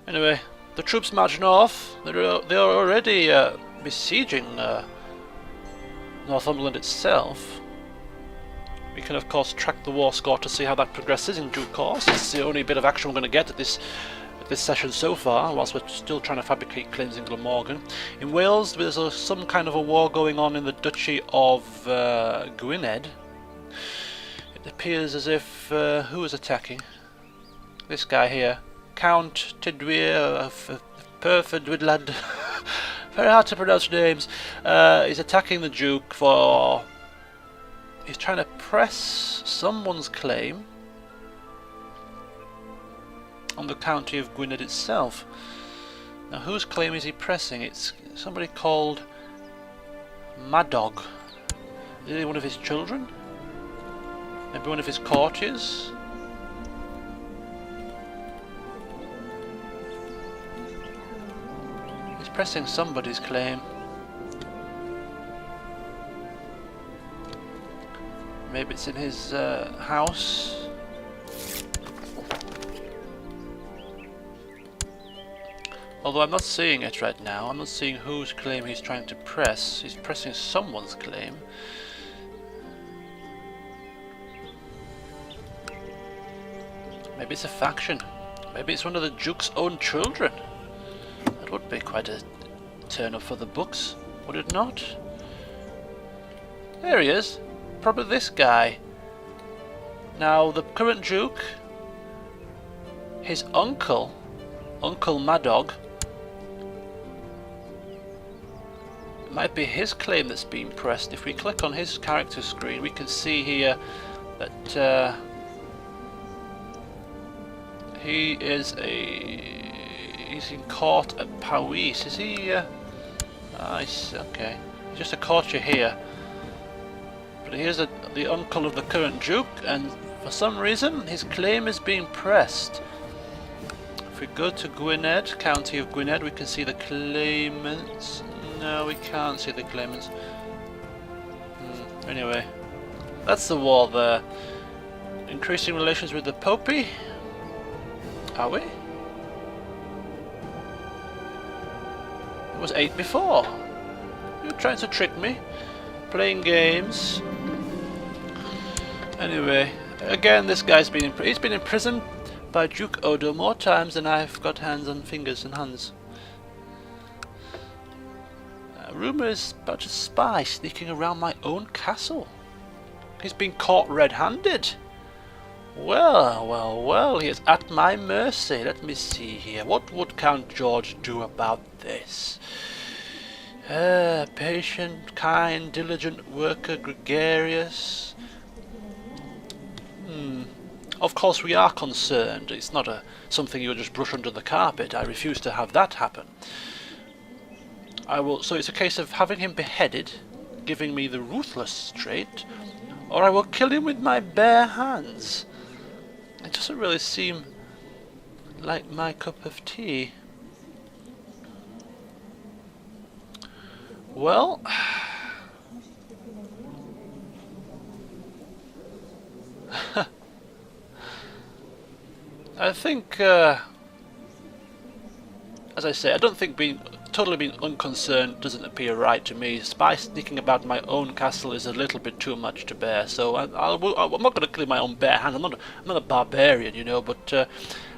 Anyway, the troops march north. They are already besieging Northumberland itself. We can of course track the war score to see how that progresses in due course. It's the only bit of action we're going to get at this session so far, whilst we're still trying to fabricate claims in Glamorgan. In Wales, there's some kind of a war going on in the Duchy of Gwynedd. It appears as if who is attacking? This guy here, Count Tidwir of Perfedwidlad. Very hard to pronounce names. He's attacking the Duke for. He's trying to press someone's claim on the county of Gwynedd itself. Now, whose claim is he pressing? It's somebody called Madog. Is he one of his children? Maybe one of his courtiers? He's pressing somebody's claim. Maybe it's in his house. Although I'm not seeing it right now. I'm not seeing whose claim he's trying to press. He's pressing someone's claim. Maybe it's a faction. Maybe it's one of the Duke's own children. That would be quite a turn up for the books, would it not? There he is. Probably this guy. Now, the current Duke, his uncle, Uncle Madog, it might be his claim that's being pressed. If we click on his character screen, we can see here that he's in court at Powys. Is he? Okay. He's just a courtier here. But here's the uncle of the current Duke, and for some reason his claim is being pressed. If we go to Gwynedd, county of Gwynedd, we can see the claimants. No, we can't see the claimants. Anyway, that's the war there. Increasing relations with the Popey. Are we? It was 8 before. You're trying to trick me. Playing games. Anyway, again, this guy's been he's been imprisoned by Duke Odo more times than I've got hands and fingers and hands. Rumours about a spy sneaking around my own castle. He's been caught red-handed. Well, well, well, he is at my mercy. Let me see here. What would Count George do about this? Patient, kind, diligent worker, gregarious. Of course we are concerned. It's not something you would just brush under the carpet. I refuse to have that happen. So it's a case of having him beheaded, giving me the ruthless trait, or I will kill him with my bare hands. It doesn't really seem like my cup of tea. Well, I think, as I say, I don't think totally being unconcerned doesn't appear right to me. Spy sneaking about my own castle is a little bit too much to bear, so I'm not going to kill him with my own bare hand. I'm not a barbarian, you know, but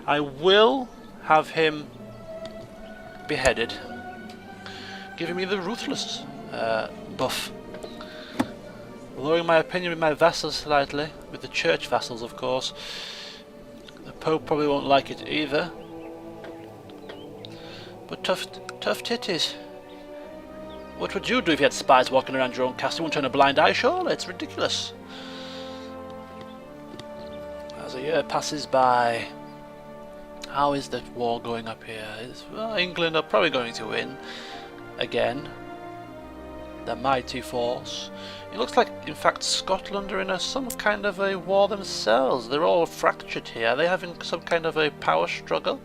I will have him beheaded, giving me the ruthless buff. Lowering my opinion with my vassals slightly, with the church vassals of course. The Pope probably won't like it either. But tough titties. What would you do if you had spies walking around your own castle? You wouldn't turn a blind eye, surely? It's ridiculous. As a year passes by, how is the war going up here? Well, England are probably going to win again. The mighty force. It looks like, in fact, Scotland are in some kind of a war themselves. They're all fractured here. Are they having some kind of a power struggle?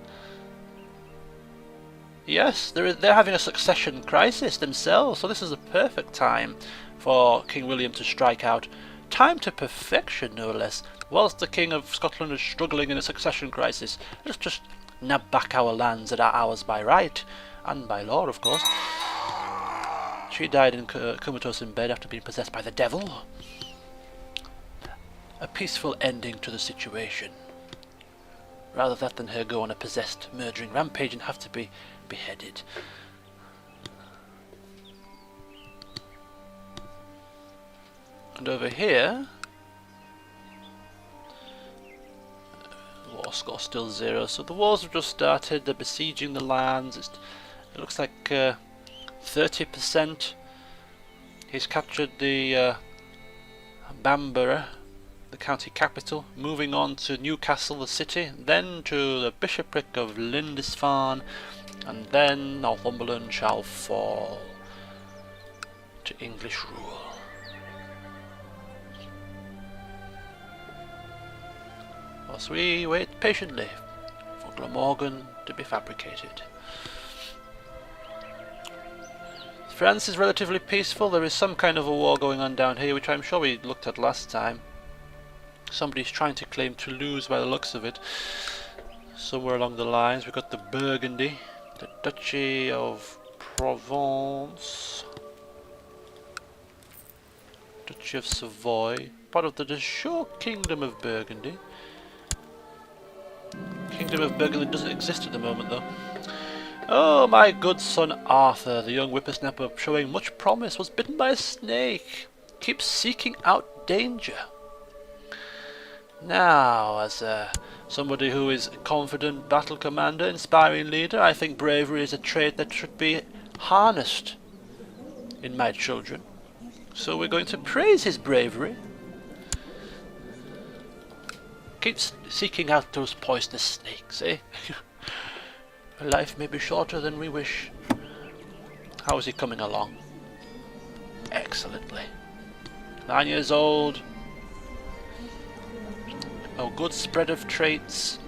Yes, they're having a succession crisis themselves, so this is the perfect time for King William to strike out. Time to perfection, no less. Whilst the King of Scotland is struggling in a succession crisis, let's just nab back our lands that are ours by right, and by law, of course. She died in comatose in bed after being possessed by the devil. A peaceful ending to the situation, rather than her go on a possessed, murdering rampage and have to be beheaded. And over here, the war score still 0, so the wars have just started. They're besieging the lands. It looks like 30%. He's captured the Bamborough, the county capital, moving on to Newcastle, the city, then to the bishopric of Lindisfarne, and then Northumberland shall fall to English rule. Whilst we wait patiently for Glamorgan to be fabricated. France is relatively peaceful. There is some kind of a war going on down here, which I'm sure we looked at last time. Somebody's trying to claim Toulouse by the looks of it. Somewhere along the lines we've got the Burgundy, the Duchy of Provence, Duchy of Savoy, part of the de Jure Kingdom of Burgundy. Kingdom of Burgundy doesn't exist at the moment though. Oh, my good son Arthur, the young whippersnapper showing much promise, was bitten by a snake. Keeps seeking out danger. Now, as somebody who is a confident battle commander, inspiring leader, I think bravery is a trait that should be harnessed in my children. So we're going to praise his bravery. Keeps seeking out those poisonous snakes, eh? Life may be shorter than we wish. How is he coming along? Excellently. 9 years old. A good spread of traits.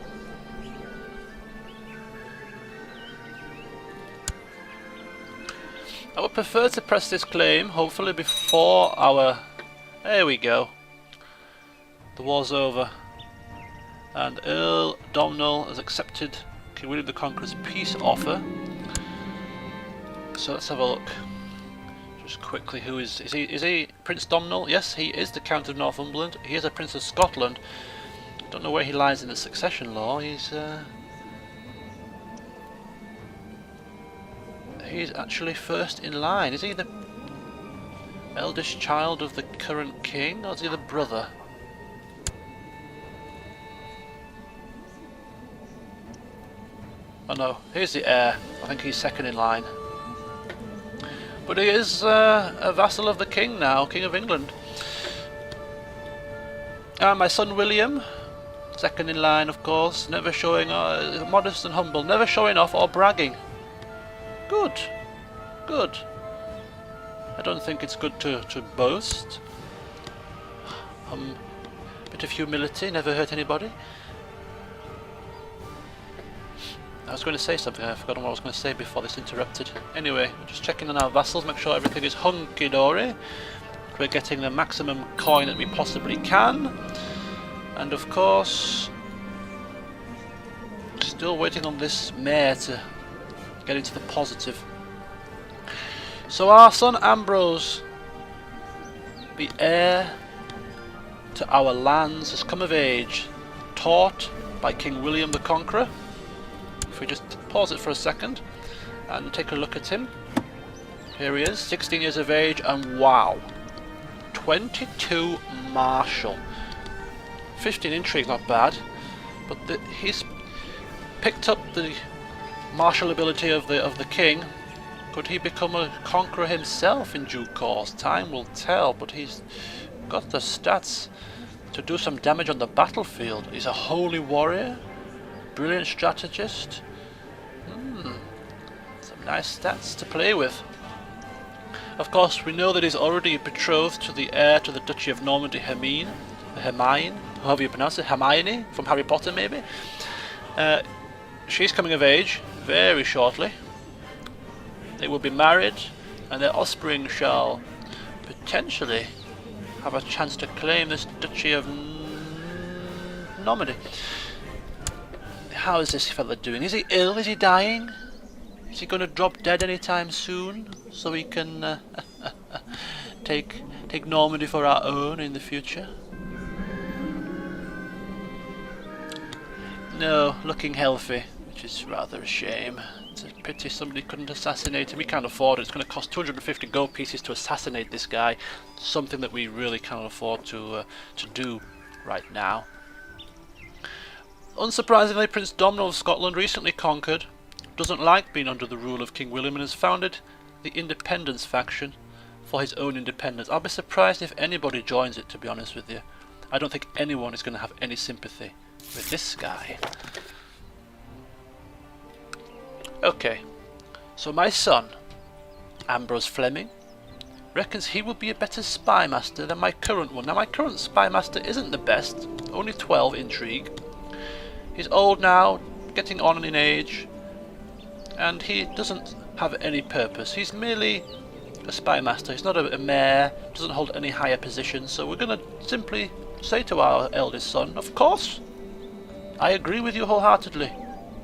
I would prefer to press this claim, hopefully before our... There we go. The war's over. And Earl Domnall has accepted King William the Conqueror's peace offer. So let's have a look. Just quickly, who is he Prince Domnall? Yes, he is the Count of Northumberland. He is a Prince of Scotland. Don't know where he lies in the succession law. He's actually first in line. Is he the eldest child of the current king, or is he the brother? Oh no, here's the heir. I think he's second in line. But he is a vassal of the king now, King of England. My son William, second in line of course, never showing, modest and humble, never showing off or bragging. Good, good. I don't think it's good to boast. Bit of humility, never hurt anybody. I was going to say something, I've forgotten what I was going to say before this interrupted. Anyway, we're just checking on our vassals, make sure everything is hunky-dory. We're getting the maximum coin that we possibly can. And of course, still waiting on this mare to get into the positive. So our son Ambrose, the heir to our lands, has come of age, taught by King William the Conqueror. If we just pause it for a second and take a look at him. Here he is, 16 years of age, and wow, 22 martial. 15 intrigue, not bad, but he's picked up the martial ability of the king. Could he become a conqueror himself in due course? Time will tell, but he's got the stats to do some damage on the battlefield. He's a holy warrior, brilliant strategist. Some nice stats to play with. Of course, we know that he's already betrothed to the heir to the Duchy of Normandy, Hermione, however you pronounce it, Hermione, from Harry Potter maybe. She's coming of age very shortly. They will be married, and their offspring shall potentially have a chance to claim this Duchy of Normandy. how is this fella doing? Is he ill? Is he dying? Is he going to drop dead anytime soon? So we can take Normandy for our own in the future? No, looking healthy, which is rather a shame. It's a pity somebody couldn't assassinate him. We can't afford it. It's going to cost 250 gold pieces to assassinate this guy. Something that we really can't afford to do right now. Unsurprisingly, Prince Domhnall of Scotland, recently conquered, doesn't like being under the rule of King William and has founded the Independence faction for his own independence. I'll be surprised if anybody joins it, to be honest with you. I don't think anyone is going to have any sympathy with this guy. Okay, so my son, Ambrose Fleming, reckons he will be a better spymaster than my current one. Now my current spymaster isn't the best, only 12 intrigue. He's old now, getting on in age, and he doesn't have any purpose. He's merely a spymaster. He's not a mayor, doesn't hold any higher position, so we're going to simply say to our eldest son, of course, I agree with you wholeheartedly.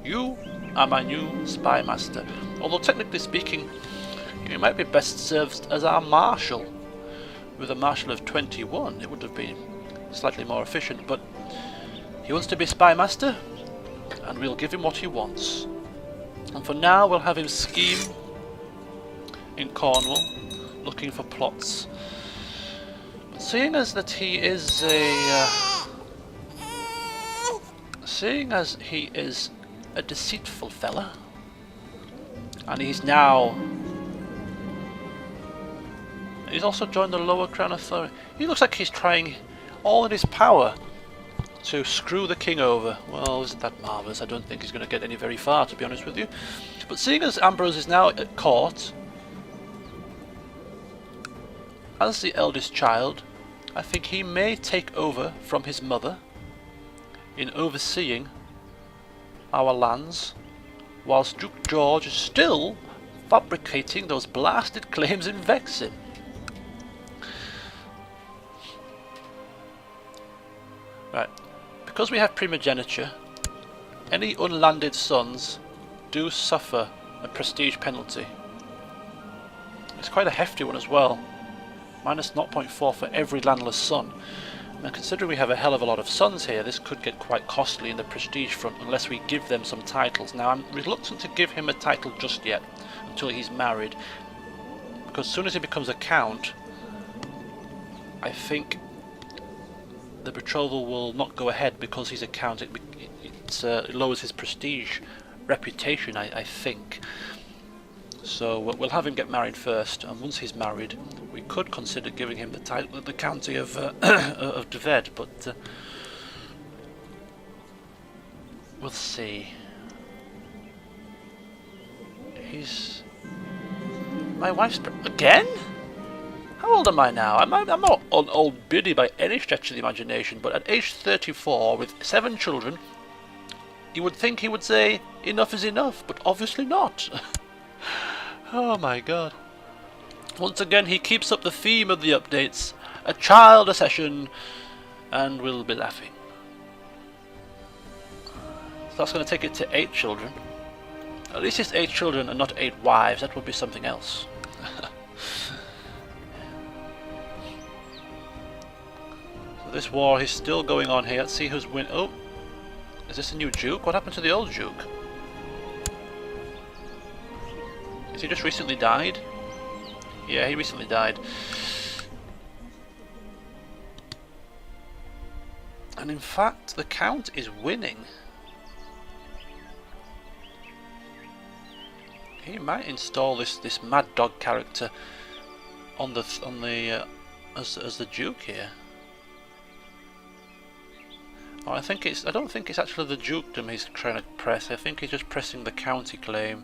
You are my new spymaster. Although technically speaking, he might be best served as our marshal. With a marshal of 21, it would have been slightly more efficient, but he wants to be spymaster, and we'll give him what he wants. And for now, we'll have him scheme in Cornwall, looking for plots. But seeing as he is a deceitful fella, and he's also joined the Lower Crown Authority. He looks like he's trying all in his power to screw the king over. Well, isn't that marvellous? I don't think he's going to get any very far, to be honest with you. But seeing as Ambrose is now at court, as the eldest child, I think he may take over from his mother in overseeing our lands, whilst Duke George is still fabricating those blasted claims in Vexin. Right. Because we have primogeniture, any unlanded sons do suffer a prestige penalty. It's quite a hefty one as well. Minus 0.4 for every landless son. And considering we have a hell of a lot of sons here, this could get quite costly in the prestige front unless we give them some titles. Now I'm reluctant to give him a title just yet, until he's married. Because as soon as he becomes a count, I think the betrothal will not go ahead because he's a count. It lowers his prestige reputation, I think. So we'll have him get married first, and once he's married, we could consider giving him the title of the county of of Deved, but we'll see. My wife's again? How old am I now? I'm not an old biddy by any stretch of the imagination, but at age 34, with 7 children, you would think he would say, enough is enough, but obviously not. Oh my god. Once again, he keeps up the theme of the updates. A child, a session, and we'll be laughing. So that's going to take it to 8 children. At least it's 8 children and not 8 wives. That would be something else. This war is still going on here. Let's see who's win. Oh, is this a new Duke? What happened to the old Duke? Has he just recently died? Yeah, he recently died. And in fact, the Count is winning. He might install this Mad Dog character on the as the Duke here. Oh, I don't think it's actually the dukedom he's trying to press. I think he's just pressing the county claim.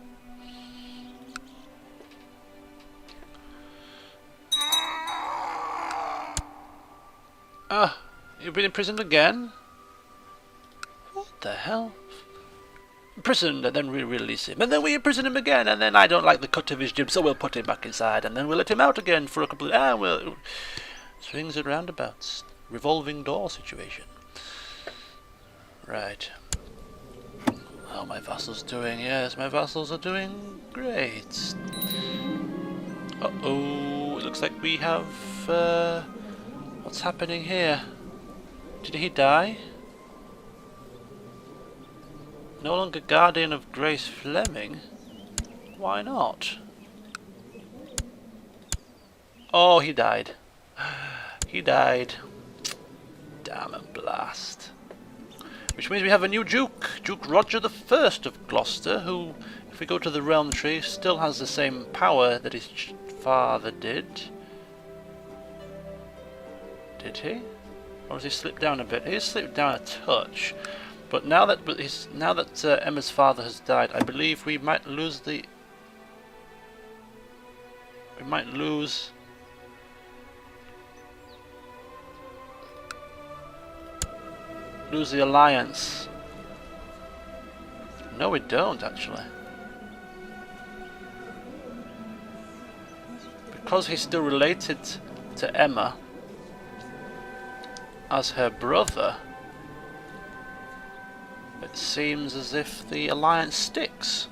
Ah, you've been imprisoned again? What the hell? Imprisoned, and then we release him, and then we imprison him again, and then I don't like the cut of his jib, so we'll put him back inside, and then we'll let him out again for a couple of... well, swings and roundabouts. Revolving door situation. Right. How are my vassals doing? Yes, my vassals are doing great. Uh-oh, it looks like we have... what's happening here? Did he die? No longer Guardian of Grace Fleming? Why not? Oh, he died. He died. Damn and blast. Which means we have a new Duke, Duke Roger the First of Gloucester, who, if we go to the realm tree, still has the same power that his father did. Did he? Or has he slipped down a bit? He has slipped down a touch. But now that Emma's father has died, I believe we might lose the... We might lose... the alliance. No, we don't actually. Because he's still related to Emma as her brother, it seems as if the alliance sticks.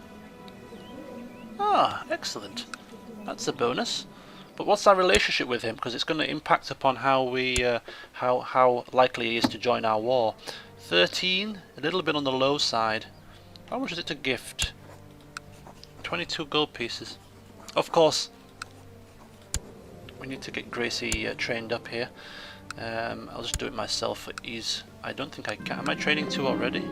Ah, excellent. That's a bonus. But what's our relationship with him? Because it's going to impact upon how we, how likely he is to join our war. 13, a little bit on the low side. How much is it to gift? 22 gold pieces. Of course, we need to get Gracie trained up here. I'll just do it myself for ease. I don't think I can. Am I training 2 already?